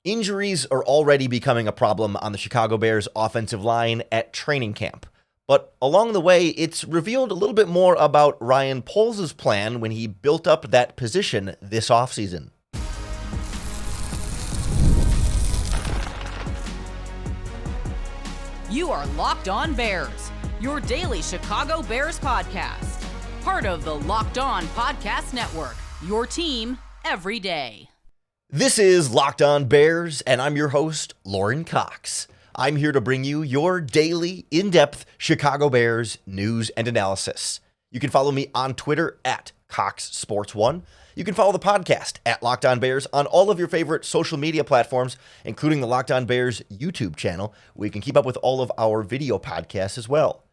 Injuries are already becoming a problem on the Chicago Bears offensive line at training camp. But along the way, it's revealed a little bit more about Ryan Poles' plan when he built up that position this offseason. You are Locked On Bears, your daily Chicago Bears podcast. Part of the Locked On Podcast Network, your team every day. This is Locked On Bears, and I'm your host, Lauren Cox. I'm here to bring you your daily, in-depth Chicago Bears news and analysis. You can follow me on Twitter at CoxSports1. You can follow the podcast at Locked On Bears on all of your favorite social media platforms, including the Locked On Bears YouTube channel, where you can keep up with all of our video podcasts as well.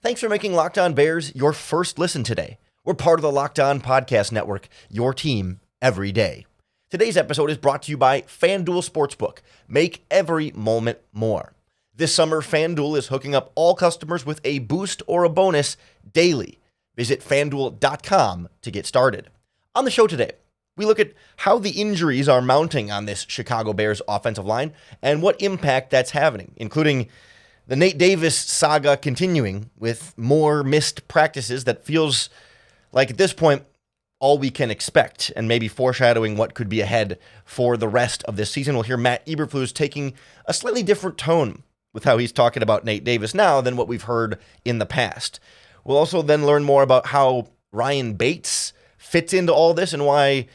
Thanks for making Locked On Bears your first listen today. We're part of the Locked On Podcast Network, your team every day. Today's episode is brought to you by FanDuel Sportsbook. Make every moment more. This summer, FanDuel is hooking up all customers with a boost or a bonus daily. Visit FanDuel.com to get started. On the show today, we look at how the injuries are mounting on this Chicago Bears offensive line and what impact that's having, including the Nate Davis saga continuing with more missed practices that feels like at this point all we can expect, and maybe foreshadowing what could be ahead for the rest of this season. We'll hear Matt Eberflus taking a slightly different tone with how he's talking about Nate Davis now than what we've heard in the past. We'll also then learn more about how Ryan Bates fits into all this and why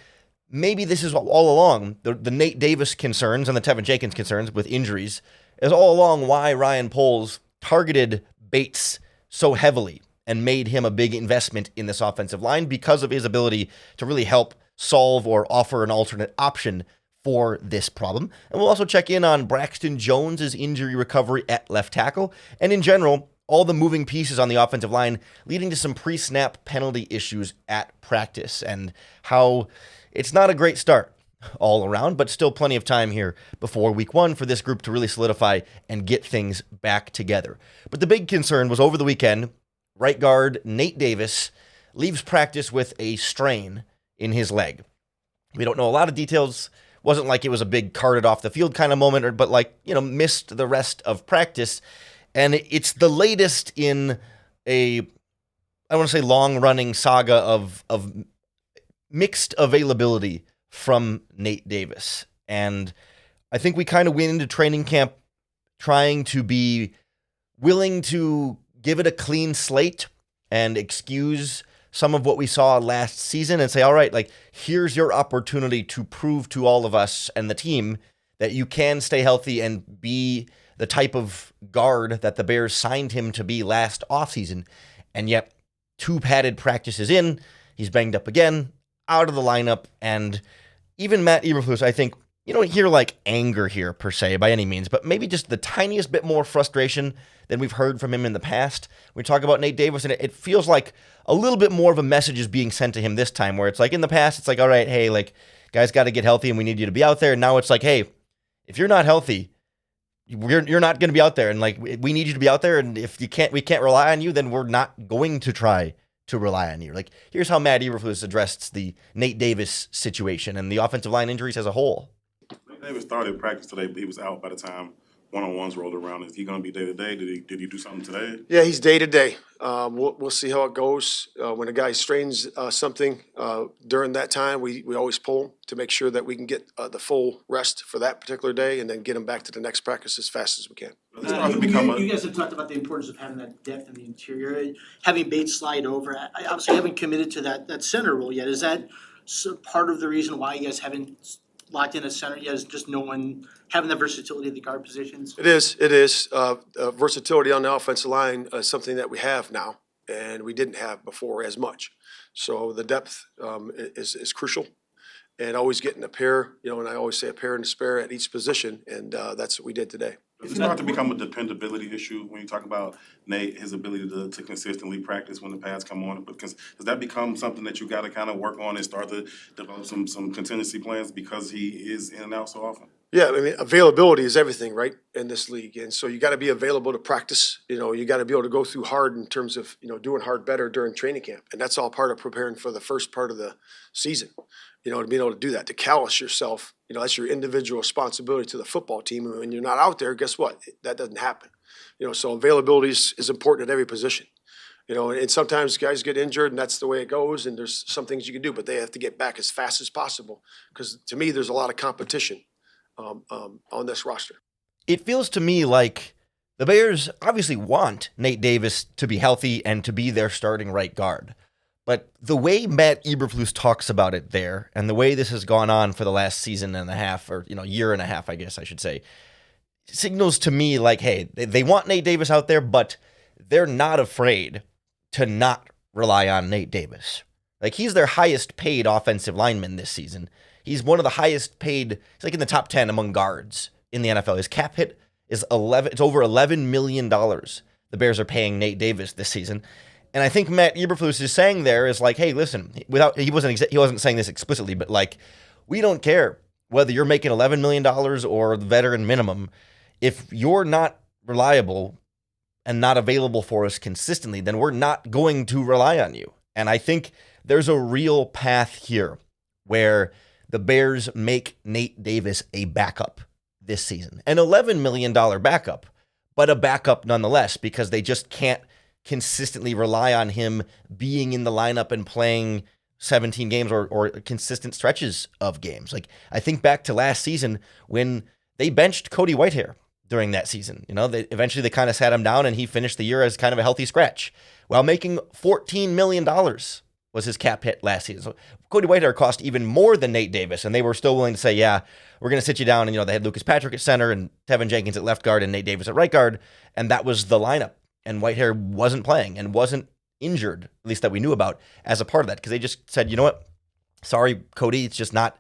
maybe this is all along, the Nate Davis concerns and the Tevin Jenkins concerns with injuries, is all along why Ryan Poles targeted Bates so heavily and made him a big investment in this offensive line because of his ability to really help solve or offer an alternate option for this problem. And we'll also check in on Braxton Jones' injury recovery at left tackle, and in general, all the moving pieces on the offensive line leading to some pre-snap penalty issues at practice, and how it's not a great start all around, but still plenty of time here before week one for this group to really solidify and get things back together. But the big concern was over the weekend, right guard Nate Davis leaves practice with a strain in his leg. We don't know a lot of details. Wasn't like it was a big carted off the field kind of moment, but missed the rest of practice. And it's the latest in I want to say long-running saga of mixed availability from Nate Davis. And I think we kind of went into training camp trying to be willing to give it a clean slate and excuse some of what we saw last season and say, all right, here's your opportunity to prove to all of us and the team that you can stay healthy and be the type of guard that the Bears signed him to be last offseason. And yet, 2 padded practices in, he's banged up again, out of the lineup, and even Matt Eberflus, I think, you don't hear anger here per se by any means, but maybe just the tiniest bit more frustration than we've heard from him in the past. We talk about Nate Davis, and it feels like a little bit more of a message is being sent to him this time, where it's in the past, it's all right, hey, guys got to get healthy and we need you to be out there. And now it's hey, if you're not healthy, you're not going to be out there, and we need you to be out there, and if we can't rely on you, then we're not going to try to rely on you. Here's how Matt Eberflus addressed the Nate Davis situation and the offensive line injuries as a whole. Davis started practice today, but he was out by the time one-on-ones rolled around. Is he going to be day-to-day? Did he do something today? Yeah, he's day-to-day. We'll see how it goes. When a guy strains something during that time, we always pull him to make sure that we can get the full rest for that particular day and then get him back to the next practice as fast as we can. You guys have talked about the importance of having that depth in the interior, having Bates slide over. I obviously haven't committed to that center role yet. Is that part of the reason why you guys haven't locked in a center yet, is just no one having the versatility of the guard positions? It is. Versatility on the offensive line is something that we have now, and we didn't have before as much. So the depth is crucial, and always getting a pair, and I always say a pair and a spare at each position, and that's what we did today. Does it start to become a dependability issue when you talk about Nate, his ability to consistently practice when the pads come on? Because does that become something that you got to kind of work on and start to develop some contingency plans because he is in and out so often? Yeah, I mean, availability is everything, right, in this league. And so you got to be available to practice. You got to be able to go through hard in terms of, doing hard better during training camp. And that's all part of preparing for the first part of the season, to be able to do that, to callous yourself. That's your individual responsibility to the football team. And when you're not out there, guess what? That doesn't happen. So availability is important at every position. And sometimes guys get injured, and that's the way it goes. And there's some things you can do, but they have to get back as fast as possible. Because to me, there's a lot of competition on this roster. It feels to me like the Bears obviously want Nate Davis to be healthy and to be their starting right guard. But the way Matt Eberflus talks about it there, and the way this has gone on for the last season and a half, or year and a half, I guess I should say, signals to me like, hey, they want Nate Davis out there, but they're not afraid to not rely on Nate Davis. Like, he's their highest paid offensive lineman this season. He's one of the highest paid. He's like in the top 10 among guards in the NFL. His cap hit is it's over $11 million. The Bears are paying Nate Davis this season. And I think Matt Eberflus is saying there is like, hey, listen, he wasn't saying this explicitly, but like, we don't care whether you're making $11 million or the veteran minimum. If you're not reliable and not available for us consistently, then we're not going to rely on you. And I think there's a real path here where the Bears make Nate Davis a backup this season. An $11 million backup, but a backup nonetheless, because they just can't consistently rely on him being in the lineup and playing 17 games or consistent stretches of games. Like, I think back to last season when they benched Cody Whitehair during that season. Eventually they kind of sat him down, and he finished the year as kind of a healthy scratch while making $14 million was his cap hit last season. So Cody Whitehair cost even more than Nate Davis, and they were still willing to say, yeah, we're going to sit you down. And, they had Lucas Patrick at center and Tevin Jenkins at left guard and Nate Davis at right guard, and that was the lineup. And Whitehair wasn't playing and wasn't injured, at least that we knew about, as a part of that, because they just said, you know what, sorry, Cody, it's just not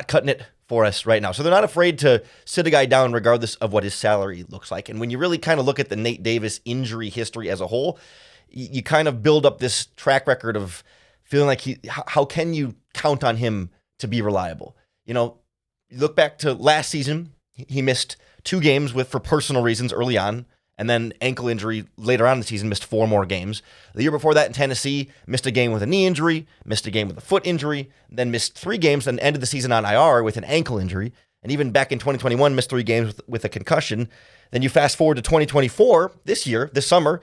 cutting it for us right now. So they're not afraid to sit a guy down regardless of what his salary looks like. And when you really kind of look at the Nate Davis injury history as a whole, you kind of build up this track record of feeling like how can you count on him to be reliable? You look back to last season, he missed 2 games for personal reasons early on, and then ankle injury later on in the season, missed 4 more games. The year before that in Tennessee, missed a game with a knee injury, missed a game with a foot injury, then missed 3 games and ended the season on IR with an ankle injury. And even back in 2021, missed 3 games with a concussion. Then you fast forward to 2024, this summer,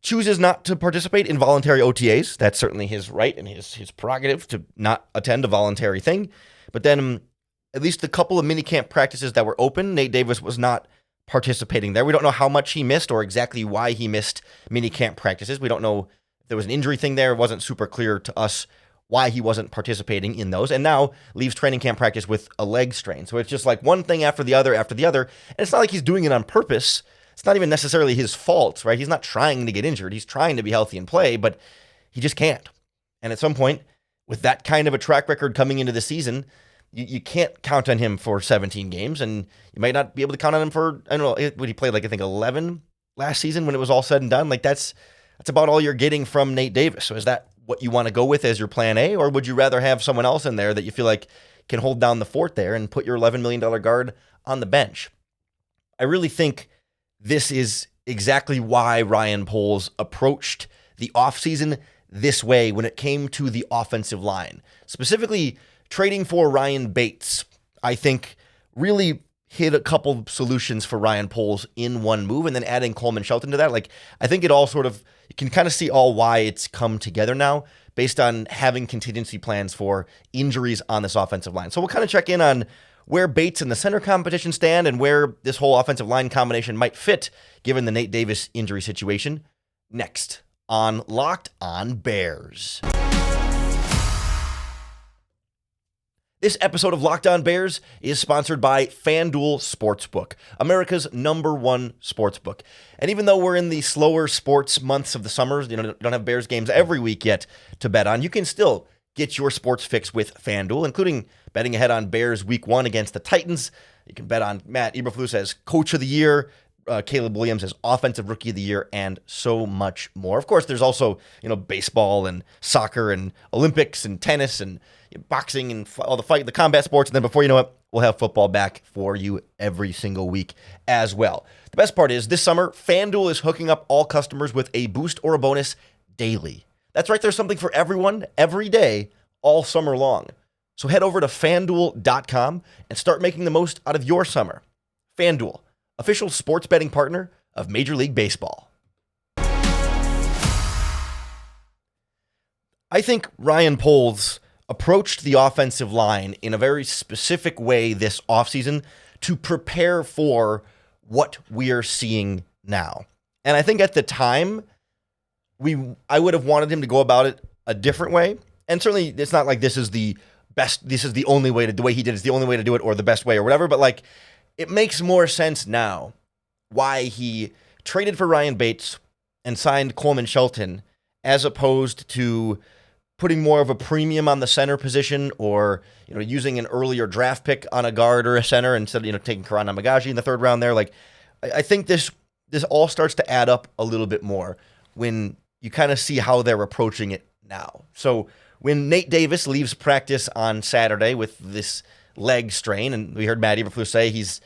chooses not to participate in voluntary OTAs. That's certainly his right and his prerogative to not attend a voluntary thing. But then at least the couple of minicamp practices that were open, Nate Davis was not participating there. We don't know how much he missed or exactly why he missed minicamp practices. We don't know if there was an injury thing there. It wasn't super clear to us why he wasn't participating in those. And now leaves training camp practice with a leg strain. So it's just like one thing after the other. And it's not like he's doing it on purpose. It's not even necessarily his fault, right? He's not trying to get injured. He's trying to be healthy and play, but he just can't. And at some point, with that kind of a track record coming into the season, you can't count on him for 17 games, and you might not be able to count on him for, I don't know, would he play like, I think 11 last season when it was all said and done? Like that's about all you're getting from Nate Davis. So is that what you want to go with as your plan A, or would you rather have someone else in there that you feel like can hold down the fort there and put your $11 million guard on the bench? I really think this is exactly why Ryan Poles approached the offseason this way when it came to the offensive line. Specifically, trading for Ryan Bates, I think, really hit a couple solutions for Ryan Poles in one move, and then adding Coleman Shelton to that. Like, I think it all sort of, you can kind of see all why it's come together now based on having contingency plans for injuries on this offensive line. So we'll kind of check in on where Bates and the center competition stand and where this whole offensive line combination might fit given the Nate Davis injury situation next on Locked On Bears. This episode of Locked On Bears is sponsored by FanDuel Sportsbook, America's #1 sportsbook. And even though we're in the slower sports months of the summers, don't have Bears games every week yet to bet on, you can still get your sports fix with FanDuel, including betting ahead on Bears Week 1 against the Titans. You can bet on Matt Eberflus as Coach of the Year, Caleb Williams as Offensive Rookie of the Year, and so much more. Of course, there's also baseball and soccer and Olympics and tennis and boxing and all the combat sports. And then before you know it, we'll have football back for you every single week as well. The best part is this summer, FanDuel is hooking up all customers with a boost or a bonus daily. That's right, there's something for everyone, every day, all summer long. So head over to FanDuel.com and start making the most out of your summer. FanDuel, official sports betting partner of Major League Baseball. I think Ryan Poles approached the offensive line in a very specific way this offseason to prepare for what we are seeing now. And I think at the time, I would have wanted him to go about it a different way. And certainly it's not like this is the best, this is the only way the way he did is the only way to do it or the best way or whatever, but like it makes more sense now why he traded for Ryan Bates and signed Coleman Shelton as opposed to putting more of a premium on the center position or, using an earlier draft pick on a guard or a center instead of, taking Karan Namagaji in the third round there. Like, I think this all starts to add up a little bit more when you kind of see how they're approaching it now. So when Nate Davis leaves practice on Saturday with this leg strain, and we heard Matt Eberflus say he's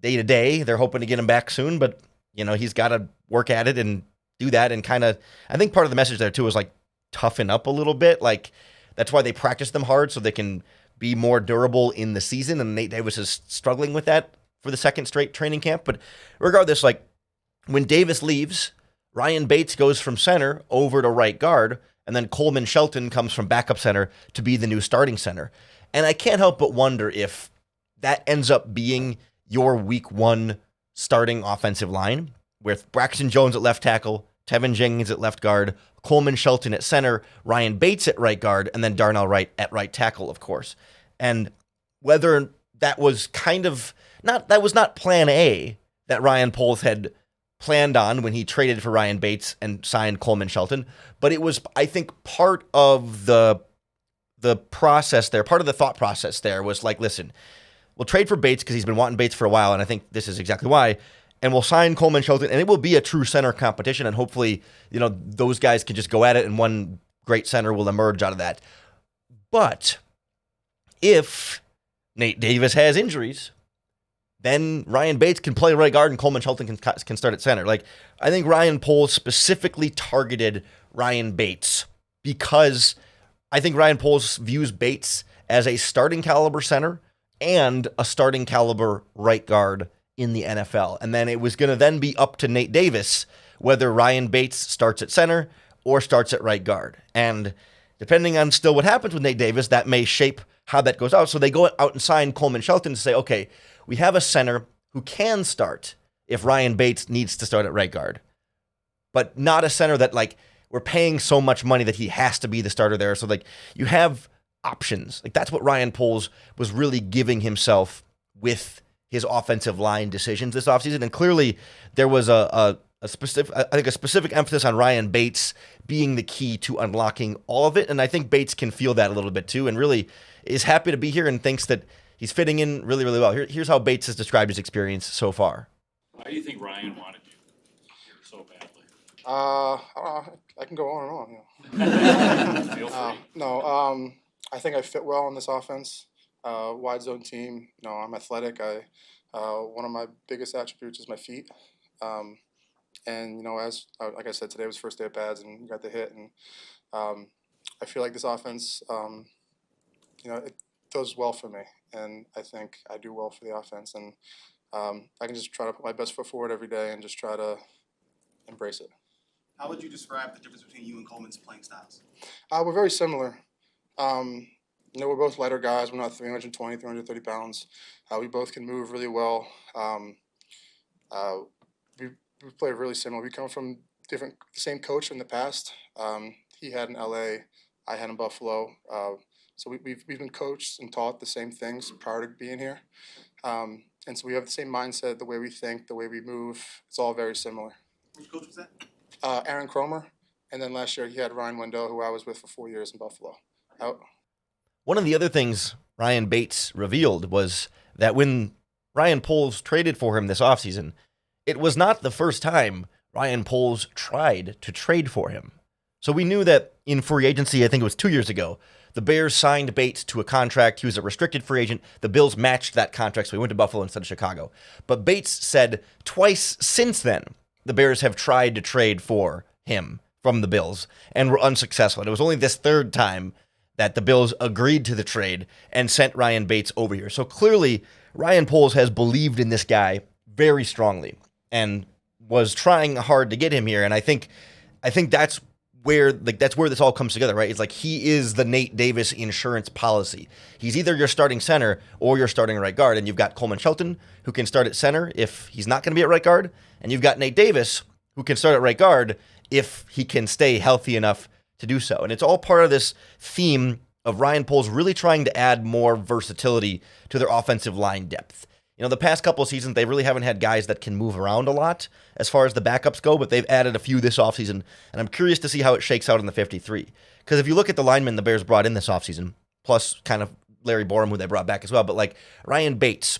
day-to-day, they're hoping to get him back soon, but, he's got to work at it and do that and kind of, I think part of the message there too is like toughen up a little bit. Like that's why they practice them hard so they can be more durable in the season, and Nate Davis is struggling with that for the second straight training camp. But regardless, like when Davis leaves, Ryan Bates goes from center over to right guard, and then Coleman Shelton comes from backup center to be the new starting center. And I can't help but wonder if that ends up being your week one starting offensive line with Braxton Jones at left tackle, Tevin Jenkins at left guard, Coleman Shelton at center, Ryan Bates at right guard, and then Darnell Wright at right tackle, of course. And whether that was that was not plan A that Ryan Poles had planned on when he traded for Ryan Bates and signed Coleman Shelton, but it was, I think, part of the process there, part of the thought process there was like, listen, we'll trade for Bates because he's been wanting Bates for a while, and I think this is exactly why, and we'll sign Coleman Shelton, and it will be a true center competition, and hopefully, those guys can just go at it, and one great center will emerge out of that. But if Nate Davis has injuries, then Ryan Bates can play right guard and Coleman Shelton can start at center. Like, I think Ryan Poles specifically targeted Ryan Bates because I think Ryan Poles views Bates as a starting caliber center and a starting caliber right guard in the NFL. And then it was going to then be up to Nate Davis whether Ryan Bates starts at center or starts at right guard. And depending on still what happens with Nate Davis, that may shape how that goes out. So they go out and sign Coleman Shelton to say, okay, we have a center who can start if Ryan Bates needs to start at right guard, but not a center that like we're paying so much money that he has to be the starter there. So like you have options. Like that's what Ryan Poles was really giving himself with his offensive line decisions this offseason. And clearly there was a specific emphasis on Ryan Bates being the key to unlocking all of it. And I think Bates can feel that a little bit too, and really is happy to be here and thinks that he's fitting in really, really well. Here's how Bates has described his experience so far. Why do you think Ryan wanted you here so badly? I can go on and on. Feel free. No, I think I fit well in this offense. Wide zone team. I'm athletic. One of my biggest attributes is my feet. And as like I said, today was first day of pads and got the hit, and I feel like this offense, it does well for me, and I think I do well for the offense, and I can just try to put my best foot forward every day and just try to embrace it. How would you describe the difference between you and Coleman's playing styles? We're very similar. We're both lighter guys. We're not 320, 330 pounds. We both can move really well. We play really similar. We come from the same coach in the past. He had in LA, I had in Buffalo. So we've been coached and taught the same things prior to being here. And so we have the same mindset, the way we think, the way we move. It's all very similar. Which coach was that? Aaron Cromer. And then last year he had Ryan Wendell, who I was with for 4 years in Buffalo. One of the other things Ryan Bates revealed was that when Ryan Poles traded for him this offseason, it was not the first time Ryan Poles tried to trade for him. So we knew that in free agency, I think it was 2 years ago, the Bears signed Bates to a contract. He was a restricted free agent. The Bills matched that contract, so he went to Buffalo instead of Chicago. But Bates said twice since then, the Bears have tried to trade for him from the Bills and were unsuccessful. And it was only this third time that the Bills agreed to the trade and sent Ryan Bates over here. So clearly, Ryan Poles has believed in this guy very strongly and was trying hard to get him here. And I think that's where this all comes together, right? It's like he is the Nate Davis insurance policy. He's either your starting center or your starting right guard, and you've got Coleman Shelton, who can start at center if he's not going to be at right guard, and you've got Nate Davis, who can start at right guard if he can stay healthy enough to do so. And it's all part of this theme of Ryan Poles really trying to add more versatility to their offensive line depth. The past couple of seasons, they really haven't had guys that can move around a lot as far as the backups go, but they've added a few this offseason, and I'm curious to see how it shakes out in the 53. Because if you look at the linemen the Bears brought in this offseason, plus kind of Larry Borum, who they brought back as well, but like Ryan Bates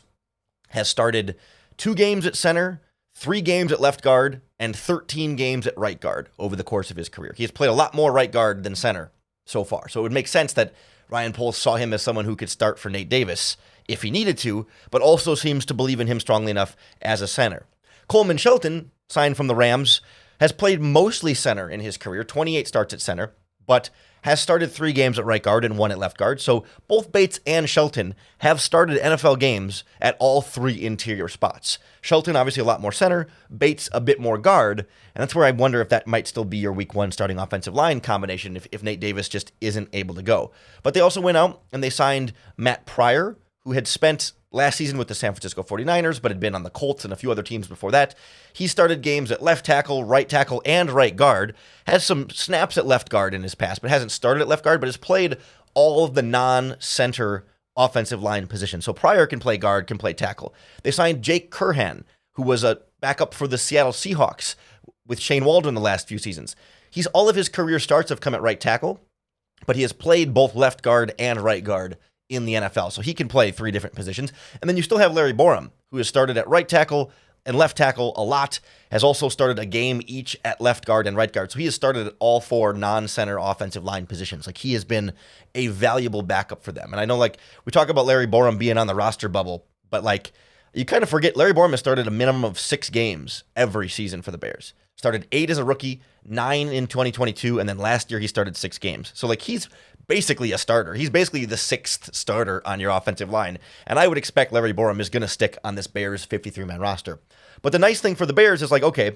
has started 2 games at center, 3 games at left guard, and 13 games at right guard over the course of his career. He has played a lot more right guard than center so far, so it would make sense that Ryan Poles saw him as someone who could start for Nate Davis if he needed to, but also seems to believe in him strongly enough as a center. Coleman Shelton, signed from the Rams, has played mostly center in his career, 28 starts at center, but has started 3 games at right guard and 1 at left guard. So both Bates and Shelton have started NFL games at all 3 interior spots. Shelton, obviously a lot more center, Bates a bit more guard, and that's where I wonder if that might still be your week 1 starting offensive line combination if Nate Davis just isn't able to go. But they also went out and they signed Matt Pryor, who had spent last season with the San Francisco 49ers, but had been on the Colts and a few other teams before that. He started games at left tackle, and right guard, has some snaps at left guard in his past, but hasn't started at left guard, but has played all of the non-center offensive line positions. So Pryor can play guard, can play tackle. They signed Jake Curhan, who was a backup for the Seattle Seahawks with Shane Waldron the last few seasons. All of his career starts have come at right tackle, but he has played both left guard and right guard in the NFL. So he can play 3 different positions. And then you still have Larry Borum, who has started at right tackle and left tackle a lot, has also started a game each at left guard and right guard. So he has started at all 4 non-center offensive line positions. Like, he has been a valuable backup for them. And I know, like, we talk about Larry Borum being on the roster bubble, but like, you kind of forget Larry Borum has started a minimum of 6 games every season for the Bears. Started 8 as a rookie, 9 in 2022, and then last year he started 6 games. So like, he's basically a starter. He's basically the 6th starter on your offensive line. And I would expect Larry Borum is going to stick on this Bears 53-man roster. But the nice thing for the Bears is like, okay,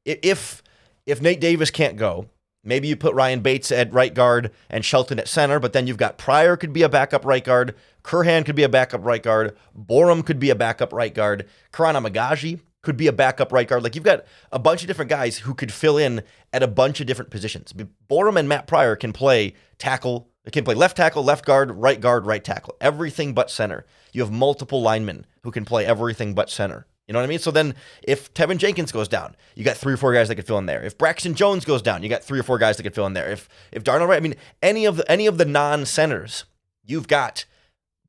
if Nate Davis can't go, maybe you put Ryan Bates at right guard and Shelton at center, but then you've got Pryor could be a backup right guard, Curhan could be a backup right guard, Borum could be a backup right guard, Karan Amagaji could be a backup right guard. Like, you've got a bunch of different guys who could fill in at a bunch of different positions. Borum and Matt Pryor can play tackle. They can play left tackle, left guard, right tackle. Everything but center. You have multiple linemen who can play everything but center. You know what I mean? So then if Tevin Jenkins goes down, you got 3 or 4 guys that could fill in there. If Braxton Jones goes down, you got 3 or 4 guys that could fill in there. If Darnold Wright, I mean, any of the non-centers, you've got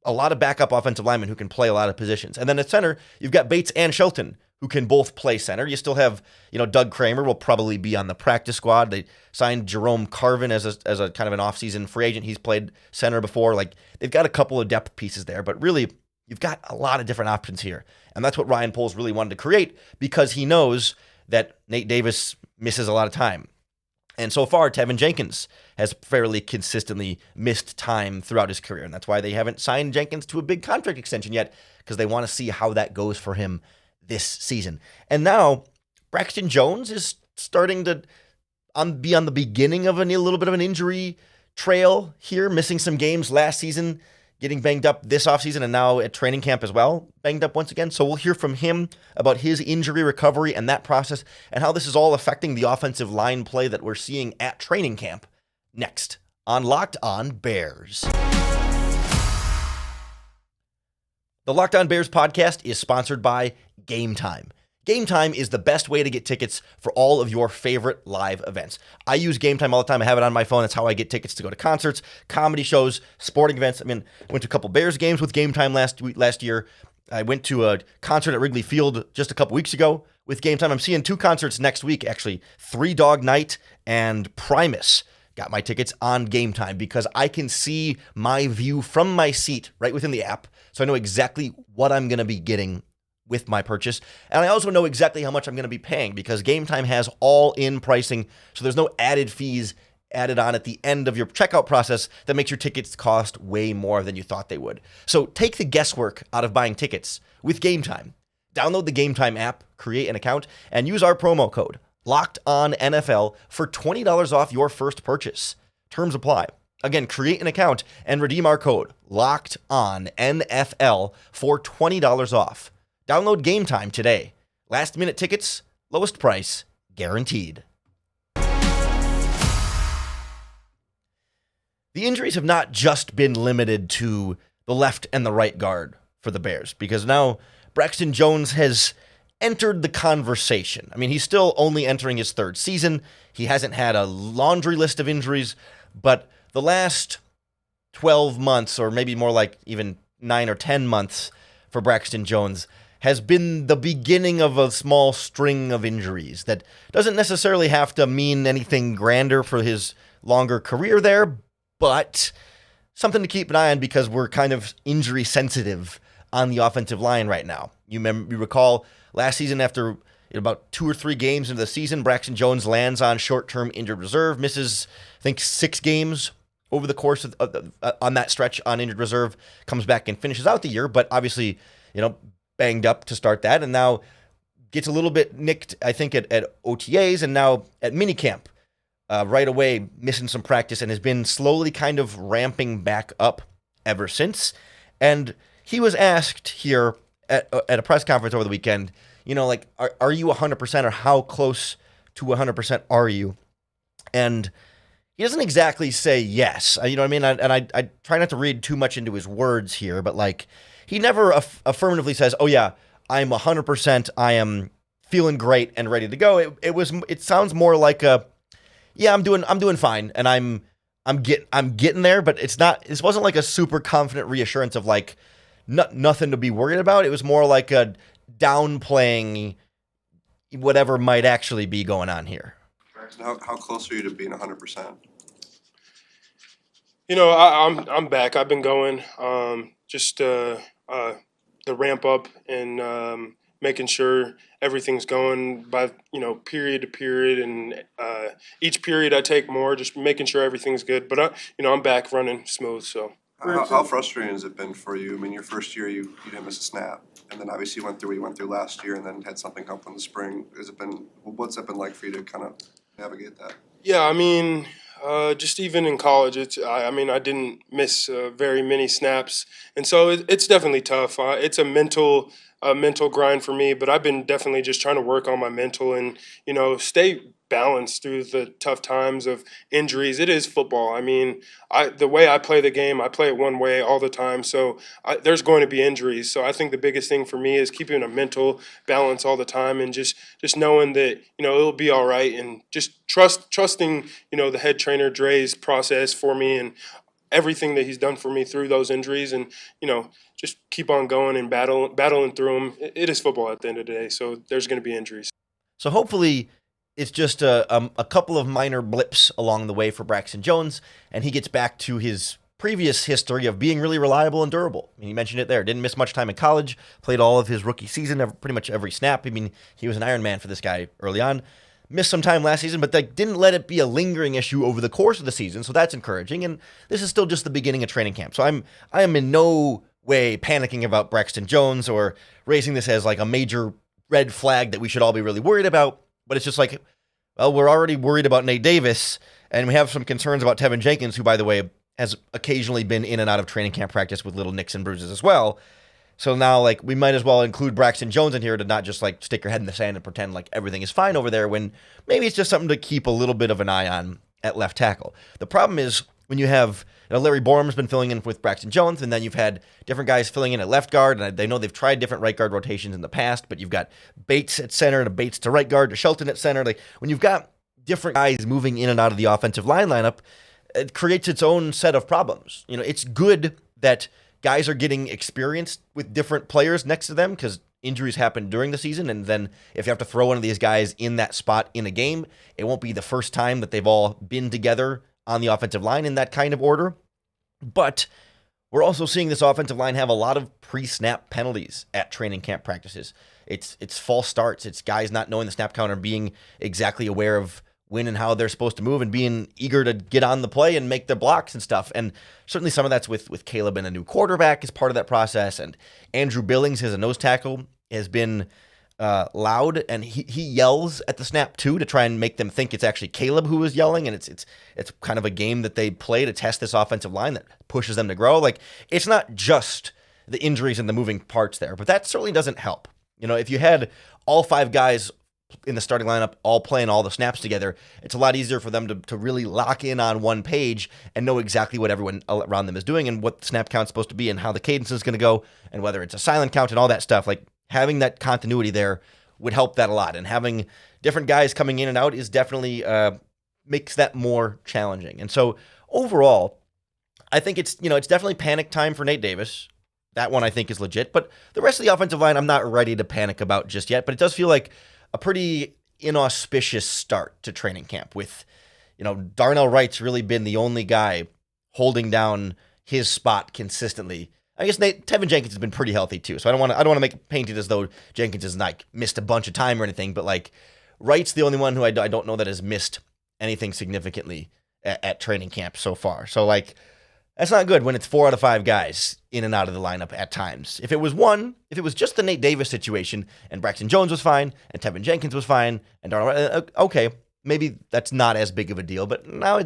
a lot of backup offensive linemen who can play a lot of positions. And then at center, you've got Bates and Shelton who can both play center. You still have, Doug Kramer will probably be on the practice squad. They signed Jerome Carvin as a kind of an offseason free agent. He's played center before. Like, they've got a couple of depth pieces there, but really, you've got a lot of different options here. And that's what Ryan Poles really wanted to create, because he knows that Nate Davis misses a lot of time. And so far, Tevin Jenkins has fairly consistently missed time throughout his career. And that's why they haven't signed Jenkins to a big contract extension yet, because they want to see how that goes for him this season. And now Braxton Jones is starting to be on the beginning of a little bit of an injury trail here, missing some games last season, getting banged up this offseason, and now at training camp as well, banged up once again. So we'll hear from him about his injury recovery and that process, and how this is all affecting the offensive line play that we're seeing at training camp next on Locked On Bears. The Locked On Bears podcast is sponsored by Gametime. Gametime is the best way to get tickets for all of your favorite live events. I use Gametime all the time. I have it on my phone. That's how I get tickets to go to concerts, comedy shows, sporting events. I went to a couple Bears games with Gametime last year. I went to a concert at Wrigley Field just a couple weeks ago with Gametime. I'm seeing 2 concerts next week, actually. 3 Dog Night and Primus. Got my tickets on Gametime because I can see my view from my seat right within the app. So I know exactly what I'm going to be getting with my purchase. And I also know exactly how much I'm going to be paying because Gametime has all-in pricing. So there's no added fees added on at the end of your checkout process that makes your tickets cost way more than you thought they would. So take the guesswork out of buying tickets with Gametime. Download the Gametime app, create an account, and use our promo code LOCKEDONNFL for $20 off your first purchase. Terms apply. Again, create an account and redeem our code LOCKEDONNFL for $20 off. Download Gametime today. Last minute tickets, lowest price, guaranteed. The injuries have not just been limited to the left and the right guard for the Bears, because now Braxton Jones has entered the conversation. I mean, he's still only entering his 3rd season. He hasn't had a laundry list of injuries, but the last 12 months, or maybe more like even 9 or 10 months for Braxton Jones, has been the beginning of a small string of injuries that doesn't necessarily have to mean anything grander for his longer career there, but something to keep an eye on because we're kind of injury sensitive on the offensive line right now. You recall last season, after about 2 or 3 games into the season, Braxton Jones lands on short-term injured reserve, misses, I think, 6 games over the course of on that stretch on injured reserve, comes back and finishes out the year, but obviously, banged up to start that, and now gets a little bit nicked, I think, at OTAs, and now at minicamp. Right away, missing some practice, and has been slowly kind of ramping back up ever since. And he was asked here at a press conference over the weekend, are you 100% or how close to 100% are you? And he doesn't exactly say yes. You know what I mean? I try not to read too much into his words here, but he never affirmatively says, oh yeah, I'm 100%, I am feeling great and ready to go. It sounds more like yeah, I'm doing fine, and I'm getting there, but this wasn't like a super confident reassurance of nothing to be worried about. It was more like a downplaying whatever might actually be going on here. How close are you to being 100%? I'm back. I've been going just the ramp up and making sure everything's going by period to period, and each period I take more, just making sure everything's good. But I'm back running smooth. So how frustrating has it been for you? I mean, your first year you didn't miss a snap, and then obviously you went through what you went through last year, and then had something come up in the spring. What's that been like for you to kind of navigate that? Yeah, I mean, just even in college, I didn't miss very many snaps, and so it's definitely tough. It's a mental grind for me, but I've been definitely just trying to work on my mental and stay balanced through the tough times of injuries. It is football. I mean, the way I play the game, I play it one way all the time, so there's going to be injuries. So I think the biggest thing for me is keeping a mental balance all the time, and just knowing that it'll be all right, and just trusting the head trainer Dre's process for me and everything that he's done for me through those injuries, and just keep on going and battling through them. It is football at the end of the day, so there's going to be injuries. So hopefully it's just a couple of minor blips along the way for Braxton Jones, and he gets back to his previous history of being really reliable and durable. I mean, he mentioned it there. Didn't miss much time in college, played all of his rookie season, pretty much every snap. I mean, he was an Iron Man for this guy early on. Missed some time last season, but didn't let it be a lingering issue over the course of the season, so that's encouraging, and this is still just the beginning of training camp. So I am in no way panicking about Braxton Jones or raising this as a major red flag that we should all be really worried about, but it's just we're already worried about Nate Davis, and we have some concerns about Tevin Jenkins, who, by the way, has occasionally been in and out of training camp practice with little nicks and bruises as well. So now, we might as well include Braxton Jones in here to not just, stick your head in the sand and pretend everything is fine over there, when maybe it's just something to keep a little bit of an eye on at left tackle. The problem is when you have, Larry Borum's been filling in with Braxton Jones, and then you've had different guys filling in at left guard, and they know they've tried different right guard rotations in the past, but you've got Bates at center and a Bates to right guard, to Shelton at center. When you've got different guys moving in and out of the offensive line lineup, it creates its own set of problems. It's good that guys are getting experience with different players next to them because injuries happen during the season. And then if you have to throw one of these guys in that spot in a game, it won't be the first time that they've all been together on the offensive line in that kind of order. But we're also seeing this offensive line have a lot of pre-snap penalties at training camp practices. It's false starts. It's guys not knowing the snap count or being exactly aware of when and how they're supposed to move and being eager to get on the play and make their blocks and stuff. And certainly some of that's with Caleb and a new quarterback as part of that process. And Andrew Billings, as a nose tackle, has been loud, and he yells at the snap too to try and make them think it's actually Caleb who is yelling. And it's kind of a game that they play to test this offensive line that pushes them to grow. Like, it's not just the injuries and the moving parts there, but that certainly doesn't help. You know, if you had all 5 guys in the starting lineup all playing all the snaps together, it's a lot easier for them to really lock in on one page and know exactly what everyone around them is doing and what the snap count's supposed to be and how the cadence is going to go and whether it's a silent count and all that stuff. Like, having that continuity there would help that a lot. And having different guys coming in and out is definitely makes that more challenging. And so overall, I think it's definitely panic time for Nate Davis. That one I think is legit, but the rest of the offensive line I'm not ready to panic about just yet, but it does feel like a pretty inauspicious start to training camp with, Darnell Wright's really been the only guy holding down his spot consistently. I guess Tevin Jenkins has been pretty healthy too, so I don't want to make it painted as though Jenkins has missed a bunch of time or anything, but Wright's the only one who I don't know that has missed anything significantly at training camp so far. So that's not good when it's 4 out of 5 guys in and out of the lineup at times. If it was just the Nate Davis situation and Braxton Jones was fine and Tevin Jenkins was fine and Darnell, okay, maybe that's not as big of a deal. But now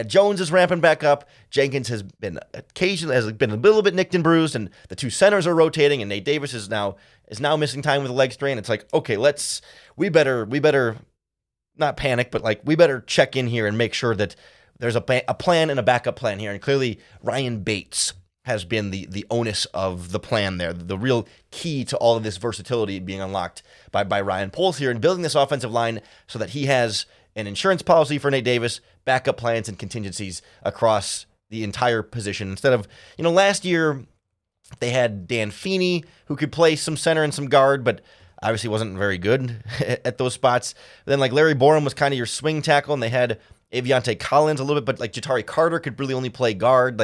Jones is ramping back up. Jenkins has been a little bit nicked and bruised, and the 2 centers are rotating, and Nate Davis is now missing time with a leg strain. It's like, okay, we better not panic, but we better check in here and make sure that there's a plan and a backup plan here. And clearly Ryan Bates has been the onus of the plan there, the real key to all of this versatility being unlocked by Ryan Poles here and building this offensive line so that he has an insurance policy for Nate Davis, backup plans and contingencies across the entire position. Instead of, last year they had Dan Feeney who could play some center and some guard, but obviously wasn't very good at those spots. Then Larry Borum was kind of your swing tackle, and they had Aviante Collins a little bit, but Jatari Carter could really only play guard.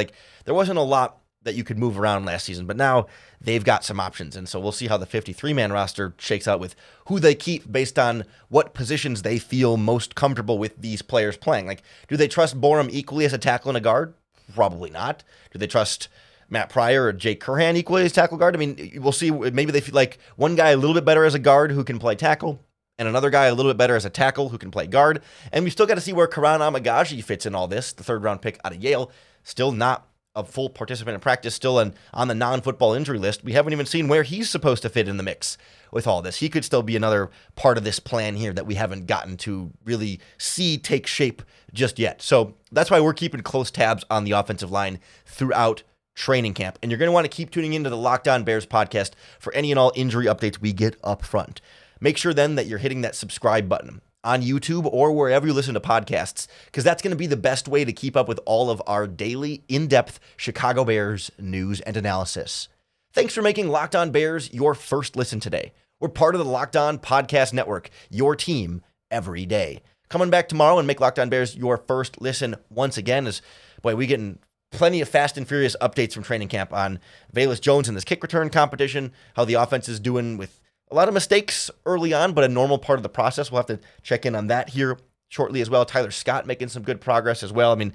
There wasn't a lot that you could move around last season, but now they've got some options. And so we'll see how the 53-man roster shakes out with who they keep based on what positions they feel most comfortable with these players playing. Do they trust Borum equally as a tackle and a guard? Probably not. Do they trust Matt Pryor or Jake Curhan equally as tackle guard? I mean, we'll see. Maybe they feel like one guy a little bit better as a guard who can play tackle, and another guy a little bit better as a tackle who can play guard. And we still got to see where Karan Amagaji fits in all this, the 3rd-round pick out of Yale. Still not a full participant in practice, still on the non-football injury list. We haven't even seen where he's supposed to fit in the mix with all this. He could still be another part of this plan here that we haven't gotten to really see take shape just yet. So that's why we're keeping close tabs on the offensive line throughout training camp. And you're going to want to keep tuning into the Locked On Bears podcast for any and all injury updates we get up front. Make sure then that you're hitting that subscribe button on YouTube or wherever you listen to podcasts, because that's going to be the best way to keep up with all of our daily, in-depth Chicago Bears news and analysis. Thanks for making Locked On Bears your first listen today. We're part of the Locked On Podcast Network, your team every day. Coming back tomorrow and make Locked On Bears your first listen once again as, we getting plenty of fast and furious updates from training camp on Velus Jones and this kick return competition, how the offense is doing with a lot of mistakes early on, but a normal part of the process. We'll have to check in on that here shortly as well. Tyler Scott making some good progress as well. I mean,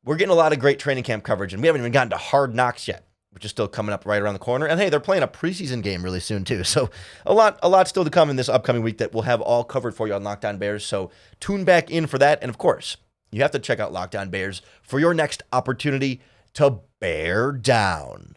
we're getting a lot of great training camp coverage, and we haven't even gotten to Hard Knocks yet, which is still coming up right around the corner. And hey, they're playing a preseason game really soon too. So a lot still to come in this upcoming week that we'll have all covered for you on Locked On Bears. So tune back in for that. And of course, you have to check out Locked On Bears for your next opportunity to bear down.